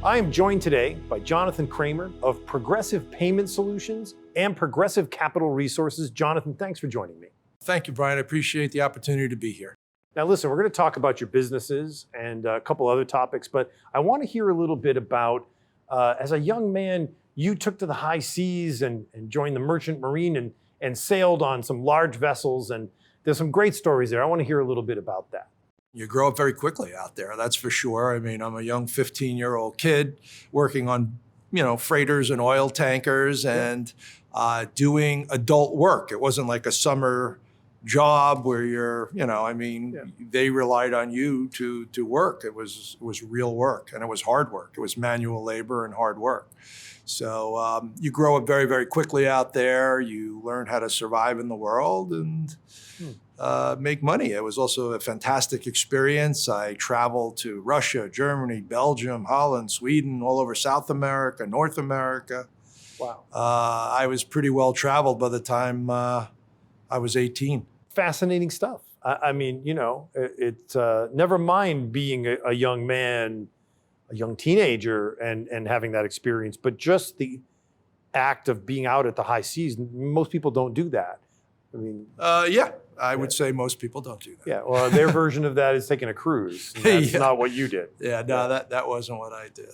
I am joined today by Jonathan Kramer of Progressive Payment Solutions and Progressive Capital Resources. Jonathan, thanks for joining me. Thank you, Brian. I appreciate the opportunity to be here. Now listen, we're going to talk about your businesses and a couple other topics, but I want to hear a little bit about, as a young man, you took to the high seas and joined the Merchant Marine and sailed on some large vessels, and there's some great stories there. I want to hear a little bit about that. You grow up very quickly out there, that's for sure. I mean, I'm a young 15-year-old kid working on, freighters and oil tankers and doing adult work. It wasn't like a summer job where they relied on you to work. It was real work, and it was hard work. It was manual labor and hard work. So you grow up very, very quickly out there. You learn how to survive in the world and make money. It was also a fantastic experience. I traveled to Russia, Germany, Belgium, Holland, Sweden, all over South America, North America. Wow. I was pretty well traveled by the time I was 18. Fascinating stuff. I mean, never mind being a young man, a young teenager and having that experience, but just the act of being out at the high seas. Most people don't do that. I mean, I would say most people don't do that. Yeah, well, their version of that is taking a cruise. And that's not what you did. That wasn't what I did.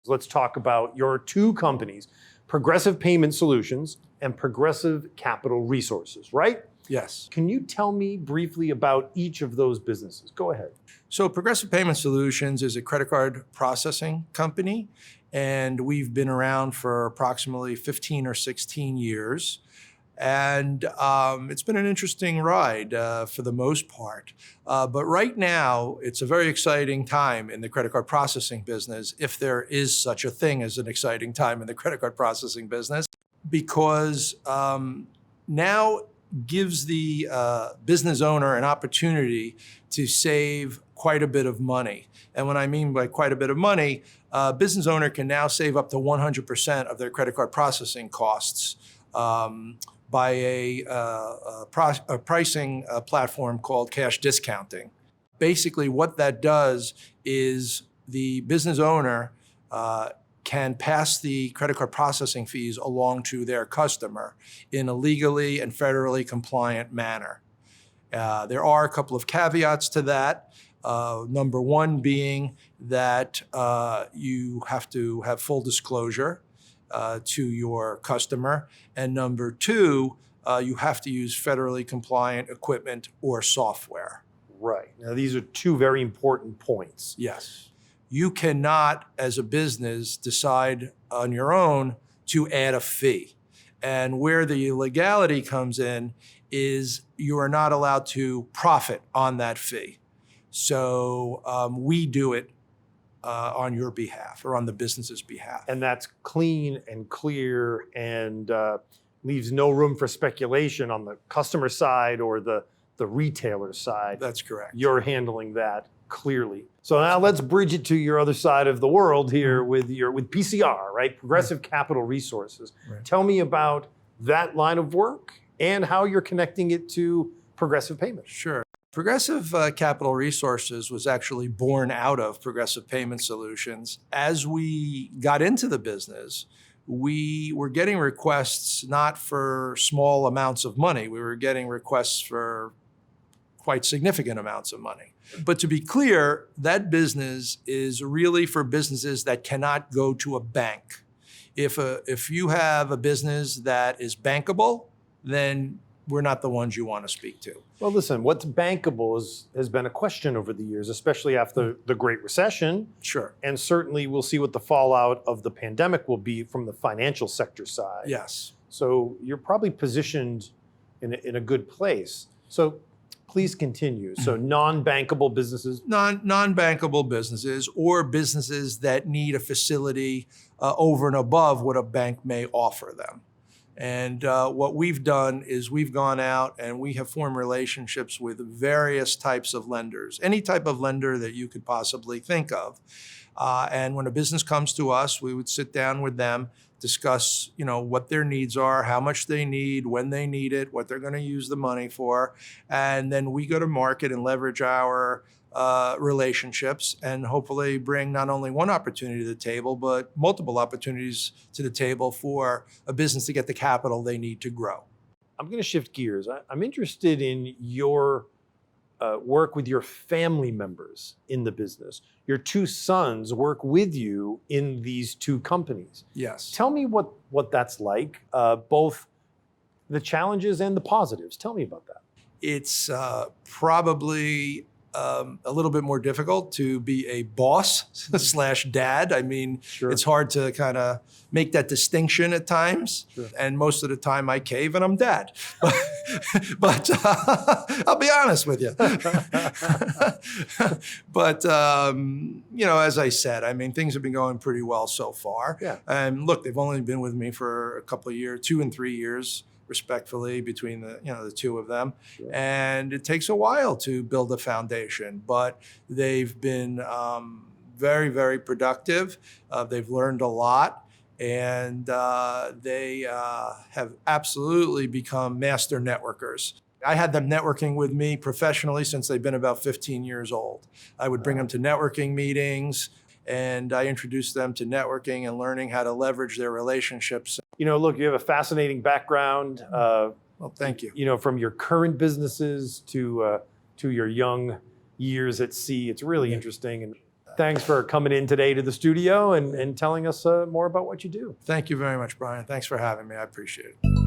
Let's talk about your two companies, Progressive Payment Solutions and Progressive Capital Resources, right? Yes. Can you tell me briefly about each of those businesses? Go ahead. So Progressive Payment Solutions is a credit card processing company, and we've been around for approximately 15 or 16 years. And it's been an interesting ride for the most part. But right now, it's a very exciting time in the credit card processing business, if there is such a thing as an exciting time in the credit card processing business, because now gives the business owner an opportunity to save quite a bit of money. And what I mean by quite a bit of money, business owner can now save up to 100% of their credit card processing costs by a pricing platform called cash discounting. Basically, what that does is the business owner can pass the credit card processing fees along to their customer in a legally and federally compliant manner. There are a couple of caveats to that. Number one being that you have to have full disclosure to your customer. And number two, you have to use federally compliant equipment or software. Right. Now, these are two very important points. Yes. You cannot, as a business, decide on your own to add a fee. And where the illegality comes in is you are not allowed to profit on that fee. So we do it on your behalf or on the business's behalf. And that's clean and clear and leaves no room for speculation on the customer side or the retailer side. That's correct. You're handling that clearly. So now let's bridge it to your other side of the world here with PCR, right? Progressive Capital Resources. Right. Tell me about that line of work and how you're connecting it to Progressive Payments. Sure. Progressive Capital Resources was actually born out of Progressive Payment Solutions. As we got into the business, we were getting requests not for small amounts of money. We were getting requests for quite significant amounts of money. But to be clear, that business is really for businesses that cannot go to a bank. If you have a business that is bankable, then we're not the ones you want to speak to. Well, listen, what's bankable has been a question over the years, especially after the Great Recession. Sure. And certainly we'll see what the fallout of the pandemic will be from the financial sector side. Yes. So you're probably positioned in a good place. So please continue. So non-bankable businesses? Non-bankable businesses or businesses that need a facility over and above what a bank may offer them. And what we've done is we've gone out and we have formed relationships with various types of lenders, any type of lender that you could possibly think of. And when a business comes to us, we would sit down with them, discuss, what their needs are, how much they need, when they need it, what they're going to use the money for. And then we go to market and leverage our relationships and hopefully bring not only one opportunity to the table, but multiple opportunities to the table for a business to get the capital they need to grow. I'm going to shift gears. I'm interested in your work with your family members in the business. Your two sons work with you in these two companies. Yes. Tell me what that's like, both the challenges and the positives. Tell me about that. It's probably a little bit more difficult to be a boss slash dad. I mean, Sure. it's hard to kind of make that distinction at times. Sure. And most of the time I cave and I'm dad. But I'll be honest with you. But, you know, as I said, I mean, things have been going pretty well so far. Yeah. And look, they've only been with me for a couple of years, 2 and 3 years, respectfully, between the two of them. Sure. And it takes a while to build a foundation, but they've been very, very productive. They've learned a lot, and they have absolutely become master networkers. I had them networking with me professionally since they've been about 15 years old. I would bring them to networking meetings, and I introduced them to networking and learning how to leverage their relationships. You know, look, you have a fascinating background. Well, thank you. You know, from your current businesses to your young years at sea. It's really interesting. And thanks for coming in today to the studio and telling us more about what you do. Thank you very much, Brian. Thanks for having me. I appreciate it.